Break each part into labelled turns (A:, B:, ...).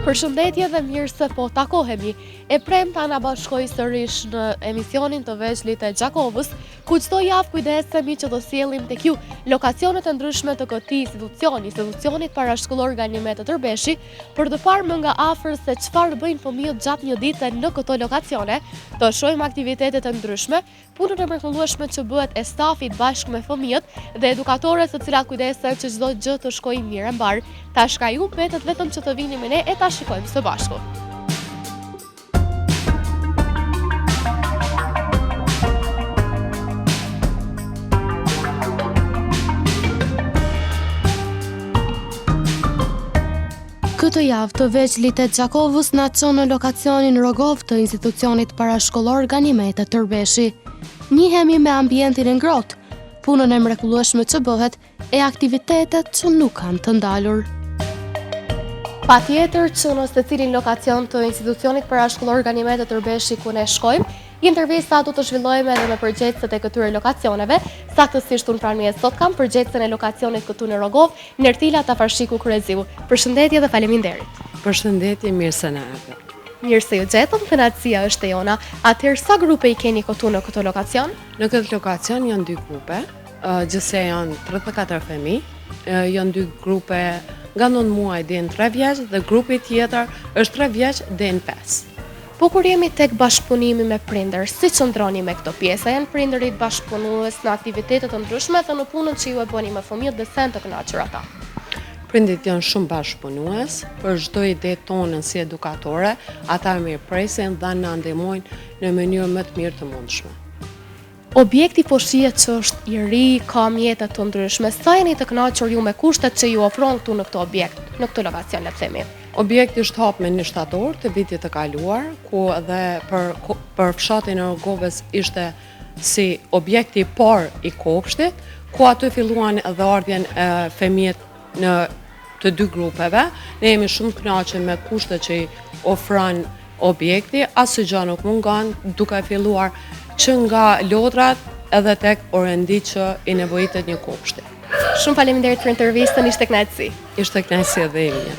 A: Përshëndetje dhe mirë se po takohemi. E premta na bashkoi sërish në emisionin të veçlit e Gjakovës, ku çdo javë kujdesemi që të sjellim tek ju lokacione të ndryshme të këtij institucionit parashkollor Ganimet të Tërbeshi, për të parë më nga afër se çfarë bëjnë fëmijët gjatë një dite në këto lokacione, të shohim aktivitete të ndryshme, punën e mrekullueshme që bëhet e stafit bashkë me fëmijët dhe edukatorët të cilat kujdesen që çdo gjë të shkojë mirë e mbar. Tash ka ju mbetet vetëm që të vini me ne e ta shikojmë së bashku. Këtë javë të veçlit e Gjakovës na çon në lokacionin Rogov të institucionit parashkollor Ganimet të Tërbeshi. Njihemi me ambientin e ngrohtë, punën e mrekullueshme që bëhet e aktivitetet që nuk kanë të ndalur. Patjetër që në secilin lokacion të institucionit parashkollor Ganimet të Tërbeshi ku ne shkojmë, intervista do të zhvillojmë edhe me përgjegjësit e këtyre lokacioneve. Saktësisht unë pranë meje sot kam përgjegjësin e lokacionit këtu në Rogov, Nertila Tafarshiku Kryeziu. Përshëndetje dhe faleminderit.
B: Përshëndetje, mirë se na erdhët.
A: Mirë se ju gjetëm, kënaqësia është e jona. Atëherë sa grupe i keni këtu në këtë lokacion?
B: Në këtë lokacion janë 2 grupe, gjithsej janë 34 fëmijë, janë 2 grupe nga 9 muaj deri në 3 vjeç dhe grupi tjetër është 3 vjeç deri në 5.
A: Po kur jemi tek bashkëpunimi me prindër, si qëndroni me këto pjesa? Janë prindërit bashkëpunues në aktivitetet të ndryshme dhe në punën që ju e bëni me fëmijët dhe sen të kënaqur ata?
B: Prindit janë shumë bashkëpunues, për çdo ide tonën si edukatore, ata mirëpresin dhe na ndihmojnë në mënyrë më të mirë të mundshme.
A: Objekti po shihet që është i ri, ka mjete të ndryshme. Sa jeni të kënaqur ju me kushtet që ju ofron këtu në këtë objekt, në këtë lokacion, le të themi?
B: Objekti është hap me 1 shtator të vitit të kaluar, ku edhe për fshatin e Rogovës ishte si objekti i parë i kopshtit, ku aty filluan edhe ardhjen e fëmijët në të 2 grupeve. Ne jemi shumë të kënaqur me kushtet që i ofron objekti, asgjë gjë nuk mungon, duke filluar që nga lodrat edhe tek orendi që i nevojitet një kopshti.
A: Shumë faleminderit për intervistën, ishte kënaqësi.
B: Ishte kënaqësi edhe ime.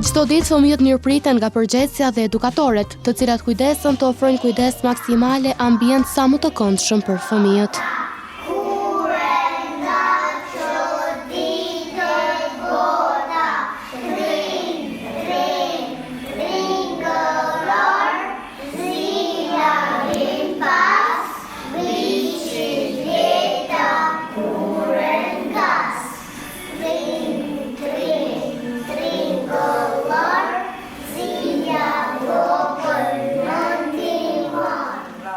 A: Çdo ditë fëmijët mirëpriten nga përgjegjësia dhe edukatorët, të cilat kujdesen të ofrojnë kujdes maksimale, ambient sa më të këndshëm për fëmijët.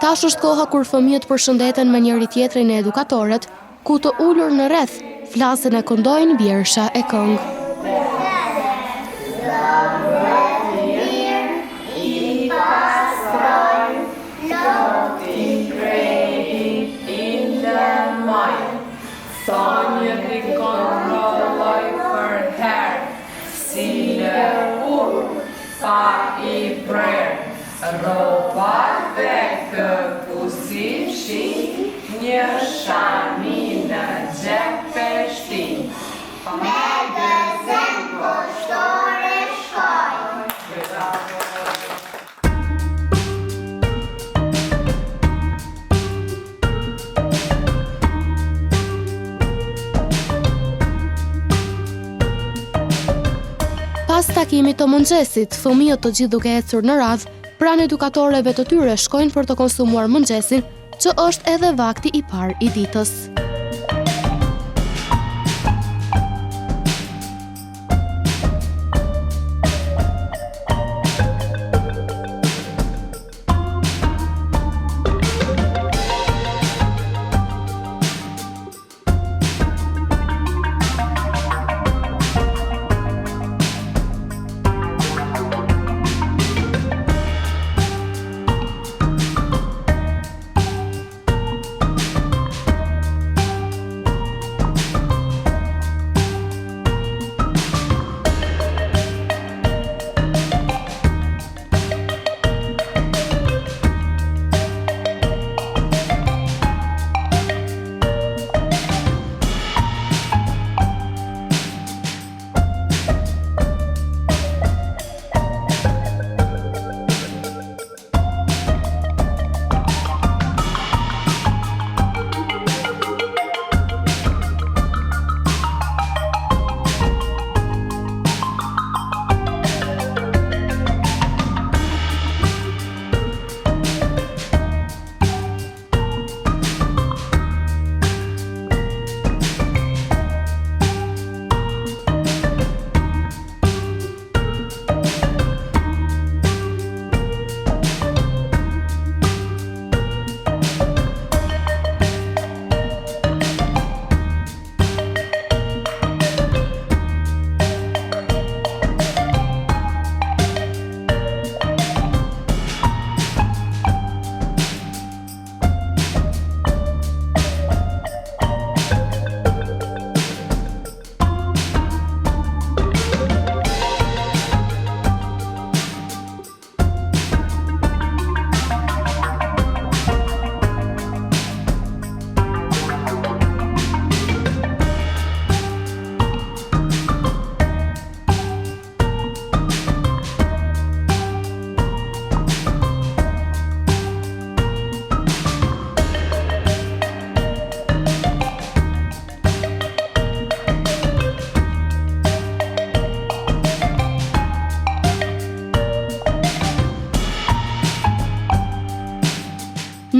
A: Tash është koha kur fëmijët përshëndeten me njëri tjetrin e edukatorët, ku të ulur në rreth, flasin e këndojnë vjersha e këngë.
C: Robat dhe këpusishi, një shani në gjepe shti. Me gëzën poshtore shkoj.
A: Pas takimit të mëngjesit, fëmijët të gjithë duke ecur në radhë, pranë edukatorëve të tyre shkojnë për të konsumuar mëngjesin, që është edhe vakti i parë i ditës.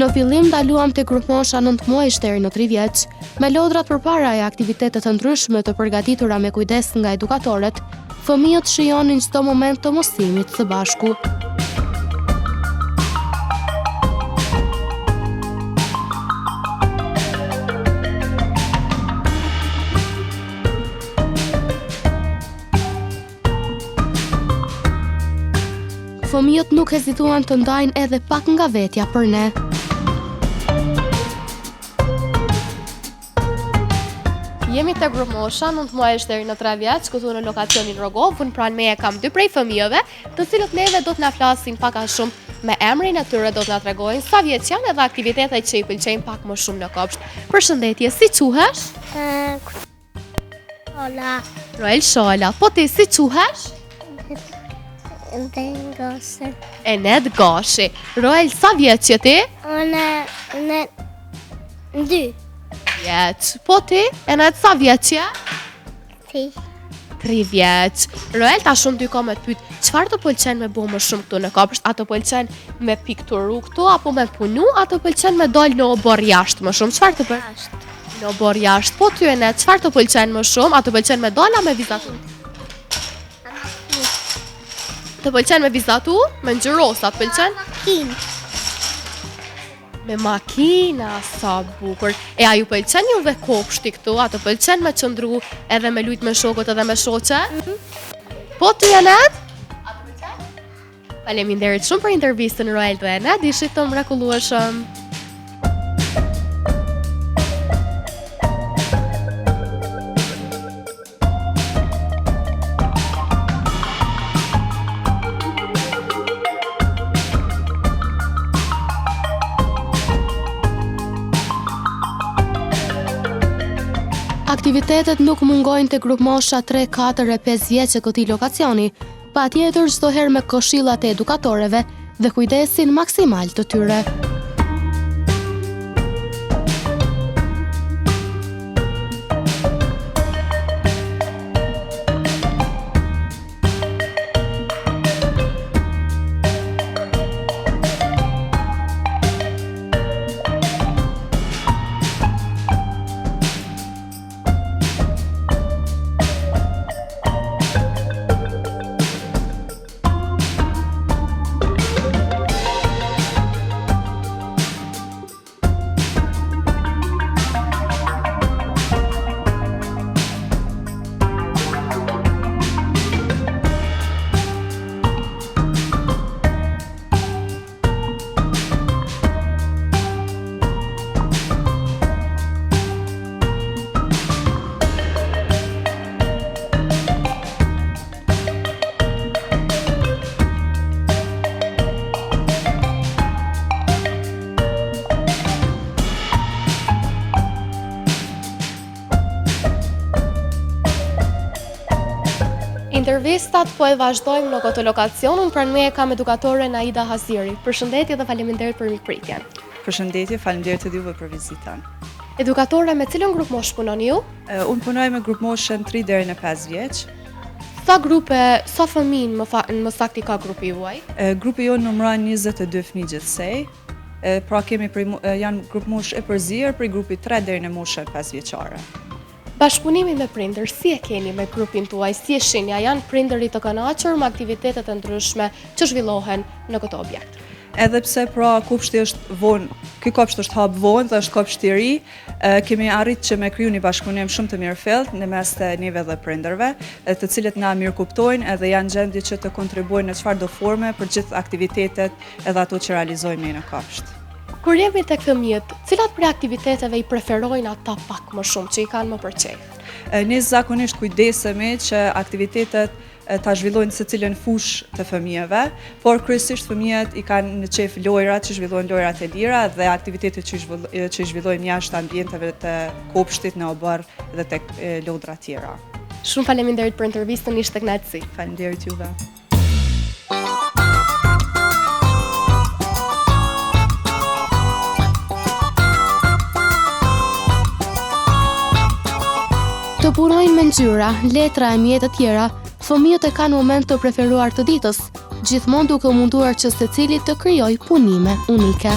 A: Në fillim ndaluam te grupmosha 9 muajsh deri në 3 vjeç, me lodrat përpara e aktivitete të ndryshme të përgatitura me kujdes nga edukatorët, fëmijët shijonin çdo moment të mësimit së bashku. Fëmijët nuk hezituan të ndajnë edhe pak nga vetja për ne. Jemi te grupmosha 9 muajsh deri në 3 vjeç, këtu në lokacionin Rogovën, pranë meje kam 2 prej fëmijëve, të cilët neve do të na flasin pak a shumë me emrin e tyre, do të na tregojnë sa vjeç janë edhe aktivitetet që i pëlqejnë pak më shumë në kopsht. Përshëndetje, si quhesh?
D: Hola,
A: Roel Shola, po ti si quhesh?
D: Gosë.
A: Enet Gashi. Roel, sa vjeç je ti?
D: Unë 2.
A: Vjeç. Po ti? Enet, sa vjeç je?
D: 3.
A: 3 vjeç. Roel, ta shumë dy ka me të pyet, çfarë të pëlqen me bo më shumë këtu në kopsht? A të pëlqen me pikturu këtu apo me punu, a të pëlqen me dal në obor jashtë më shumë? Çfarë të pëlqen? Në obor jashtë. Po ty Enet, çfarë të pëlqen më shumë? A të pëlqen me dal a me vizatu? Të pëlqen me vizatu? Me ngjyrosa të pëlqen? Me makina, sa bukur. E a ju pëlqen juve kopshti këtu? A të pëlqen me qëndru edhe me lujt me shokët edhe me shoqe? Po ty Enet? A të pëlqen? Faleminderit shumë për intervistën Roel dhe Enet, ishit të mrekullueshëm. Aktivitetet nuk mungojnë te grupmosha 3, 4 e 5 vjeç e këtij lokacioni, patjetër çdo herë me këshillat e edukatorëve dhe kujdesin maksimal të tyre. Intervistat po e vazhdojmë në këtë lokacion, pranë meje kam edukatore Naida Haziri. Përshëndetje dhe faleminderit për mikpritjen.
E: Përshëndetje, faleminderit edhe juve për vizitën.
A: Edukatore, me cilën grup mosh punoni ju?
E: Unë punoj me grup moshën 3 deri në 5 vjeç.
A: Sa grupe, sa fëmijë më saktë ka grupi juaj?
E: Grupi jonë numëron 22 fëmijë gjithsej. Pra kemi janë grup moshë e përzier për grupi 3 deri në moshën 5 vjeçare.
A: Bashkëpunimi me prindër, si e keni me grupin tuaj, si e shinja, janë prindërit të kënaqur me aktivitetet e ndryshme që zhvillohen në këtë objekt?
E: Edhe pse pra kopshti është vonë, ky kopsht është hap vonë dhe është kopsht i ri, kemi arritë që me kriju një bashkëpunim shumë të mirëfillt në mes të neve dhe prindërve, të cilët na mirë kuptojnë edhe janë gjendje që të kontribuojnë në çfarëdo forme për gjithë aktivitetet edhe ato që realizojmë në kopsht.
A: Kur jemi tek fëmijët, cilat prej aktiviteteve i preferojnë ata pak më shumë, që i kanë më përqejf?
E: Ne zakonisht kujdesemi që aktivitetet ta zhvillojnë secilën fushë të fëmijëve, por kryesisht fëmijët i kanë në qef lojrat, që zhvillojnë lojrat e lira dhe aktivitetet që zhvillojnë jashtë ambienteve të kopshtit në obor dhe tek lodra tjera.
A: Shumë faleminderit për intervistën, ishte kënaqësi.
E: Faleminderit juve.
A: Të punojnë me ngjyra, letra e mjetë të tjera, fëmijët e kanë moment të preferuar të ditës, gjithmonë duke munduar që secili të krijojë punime unike.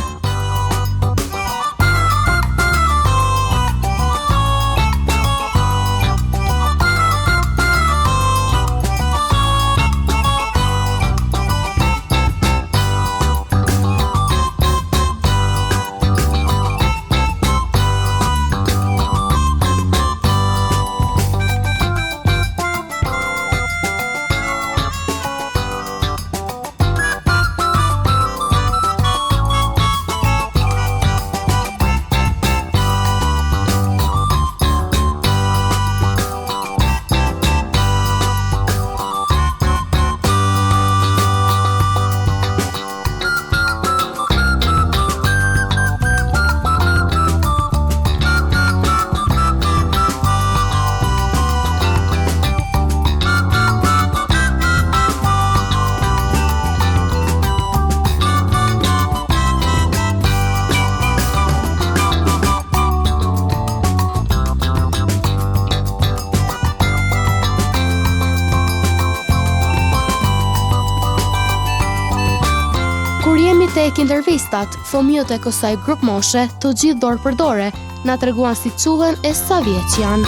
A: tek intervistat, fëmijët e kësaj grup moshe, të gjithë dorë për dore, na treguan si quhen e sa vjeç janë.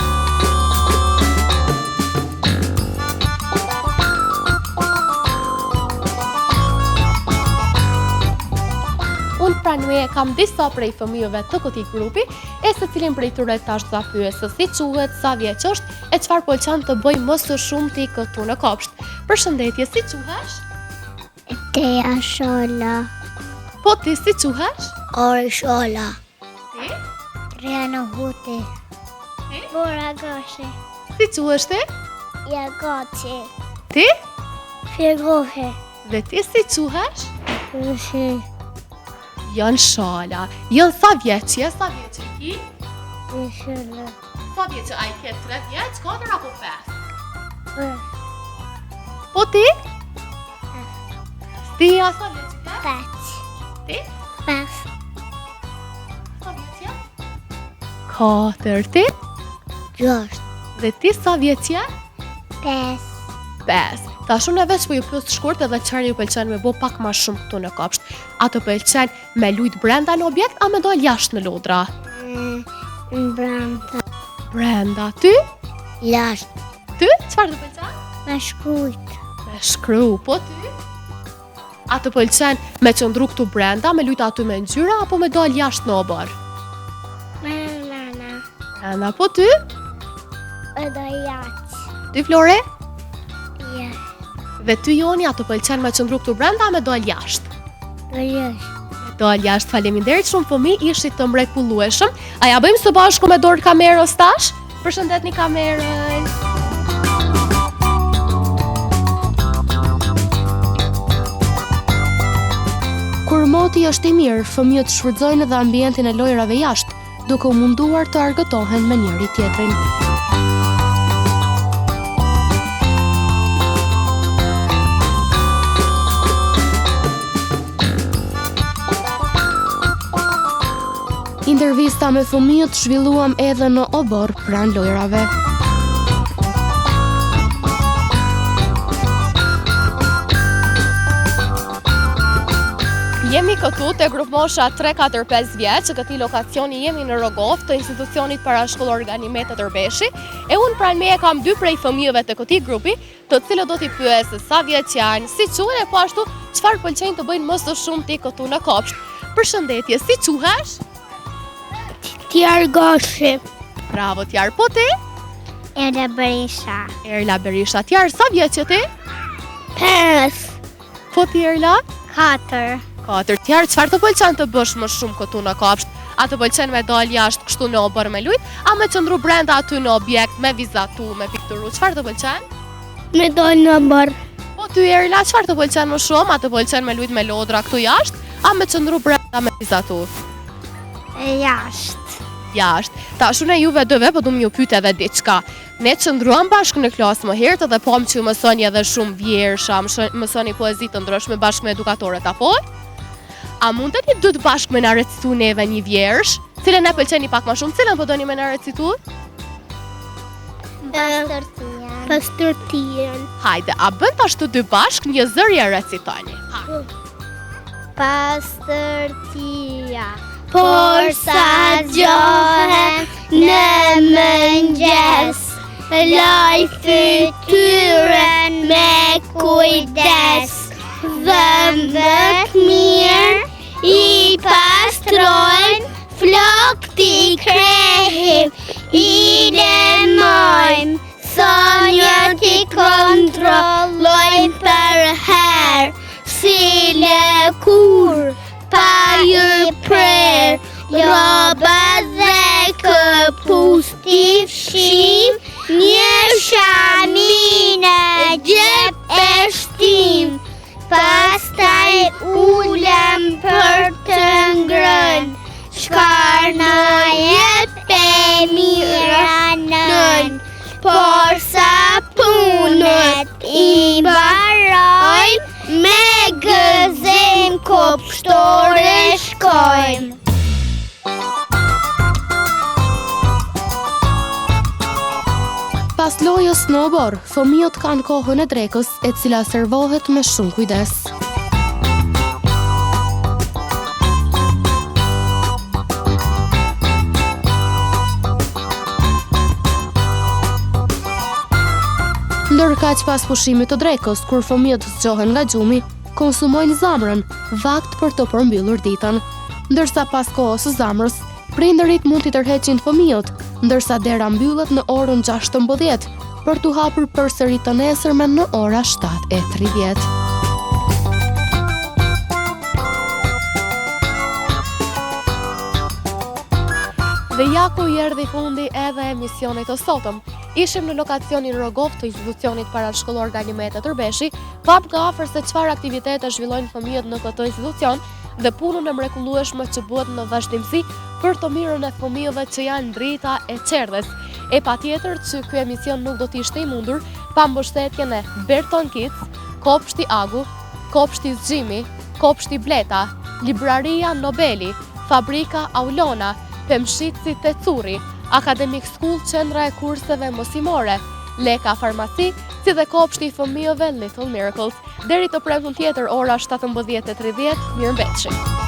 A: Unë pranë meje kam disa prej fëmijëve të këtij grupi, e secilin prej tyre tash ta pyes se si quhet, sa vjeç është e çfarë pëlqen të bëj më së shumti këtu në kopsht. Përshëndetje, si quhesh?
D: Teja Shola.
A: Po ti si quhesh?
D: Ori Shola.
A: Ti?
D: Riana Huti.
A: Ti?
D: Bora Goshi.
A: Si quhesh ti?
D: Jagoci.
A: Ti?
D: Firgohe.
A: Dhe ti si quhesh?
D: Rushi.
A: Janë Shala. Janë sa vjeç je? Sa vjeç je ki?
D: Rushala.
A: Sa vjeç ai ke? 3 vjeç, 4 apo 5? Po ti? Ti ja sa vjeç je?
D: Pec.
A: Ti?
D: Pes.
A: Sa vjeç je? 4 ti?
D: Gjosht.
A: Dhe ti sa vjeç je?
D: Pes.
A: 5. Tash unë veç po ju pyes shkurt edhe çfarë ju pëlqen me bo pak më shumë këtu në kopsht. A të pëlqen me lujt brenda në objekt a me dal jashtë në lodra?
D: Në branda.
A: Brenda. Ty?
D: Lasht.
A: Ty? Çfarë të pëlqen?
D: Me shkujt.
A: Me shkru. Po ty? A të pëlqen me qëndru këtu brenda, me lujt aty me ngjyra apo me dal jashtë në obar?
D: Me nana.
A: Brenda. Po ty?
D: E do jaq.
A: Ty Flore?
D: Ja.
A: Dhe ty Joni, a të pëlqen me qëndru këtu brenda a me dal jashtë?
D: Do jesh.
A: Dal jashtë, faleminderit shumë fëmijë, ishit të mrekullueshëm. A ja bëjmë së bashku me dorë kamerës tash? Përshëndetni kamerën. Kur moti është i mirë, fëmijët shfrytëzojnë edhe ambientin e lojrave jashtë, duke u munduar të argëtohen me njëri tjetrin. Intervista me fëmijët zhvilluam edhe në obor pranë lojrave. Jemi këtu te grup mosha 3-4-5 vjeç, që këtij lokacioni jemi në Rogov të institucionit parashkollor Ganimet Tërbeshi, e unë pranë meje kam 2 prej fëmijëve të këtij grupi, të cilët do t'i pyes se sa vjeç janë, si quhen e po ashtu çfarë pëlqejnë të bëjnë më së shumti këtu në kopsht. Përshëndetje, si quhesh?
D: Tjarë Goshi.
A: Bravo Tjarë, po ti?
D: Erla Berisha.
A: Erla Berisha. Tjarë, sa vjeç je ti?
D: 5.
A: Po ti Erla?
D: 4.
A: 4. Tjarë, çfarë të pëlqen të bësh më shumë këtu në kopsht? A të pëlqen me dal jashtë kështu në obër me lujt, a me qëndru brenda aty në objekt, me vizatu, me pikturu? Çfarë të pëlqen?
D: Me dojnë në bërë.
A: Po ty Erla, çfarë të pëlqen më shumë? A të pëlqen me lujt me lodra këtu jashtë, a me qëndru brenda me vizatu?
D: Jashtë.
A: Jashtë. Tash unë juve dëve po du m'ju pyet edhe diçka. Ne qëndruam bashkë në klasë më herët dhe pom që mësoni edhe shumë vjersha, mësoni poezi të ndryshme bashkë me edukatorët, apo? A mundeni dy të bashkë me na recituar neve një vjersh? Cilën na pëlqeni pak më shumë, cilën po doni me na recituar?
D: Pastërtian.
A: Hajde, a bën tash të dy bashkë një zëri e recitoni.
D: Pastërtia. Por sa gjohem në mëngjes, laj fytyrën me kujdes, dhëmbët mirë i pastrojnë, flok t'i krehim, i lemojmë, sonjët i kontrollojmë për herë, si lëkur, pa ju prerë, roba dhe këpusti fshim, një shamine gjep e shtim, pastaj ulem për të ngrën, shkarna jep e mira nën, por sa punët i mbarojnë, me gëzim kopshtore shkojmë.
A: Pas lojës në obor, fëmijët kanë kohën e drekës, e cila servohet me shumë kujdes. Kaq pas pushimit të drekës, kur fëmijët zgjohen nga gjumi, konsumojnë zamrën, vakt për të përmbyllur ditën. Ndërsa pas kohës së zamrës, prindërit mund t'i tërheqin fëmijët, ndërsa dera mbyllet në orën 16 për t'u hapur përsëri të nesërmen në ora 7:30. Dhe ja ku i erdhi fundi edhe emisionit të sotëm. Ishim në lokacionin Rogov të institucionit parashkollor Ganimete Tërbeshi, pam nga afër se çfarë aktivitete zhvillojnë fëmijët në këtë institucion dhe punën e mrekullueshme që bëhet në vazhdimsi për të mirën e fëmijëve që janë drita e qerdhes. E patjetër që ky emision nuk do të ishte i mundur pa mbështetjen e Berton Kids, Kopshti Agu, Kopshti Zgjimi, Kopshti Bleta, Libraria Nobeli, Fabrika Aulona, Pemshitsi Tecuri, Academic School Qendra e Kurseve Mosimore, Leka Farmaci, si dhe Kopshti i fëmijëve Little Miracles. Deri të premtun tjetër ora 17:30, mirëmbëjtje.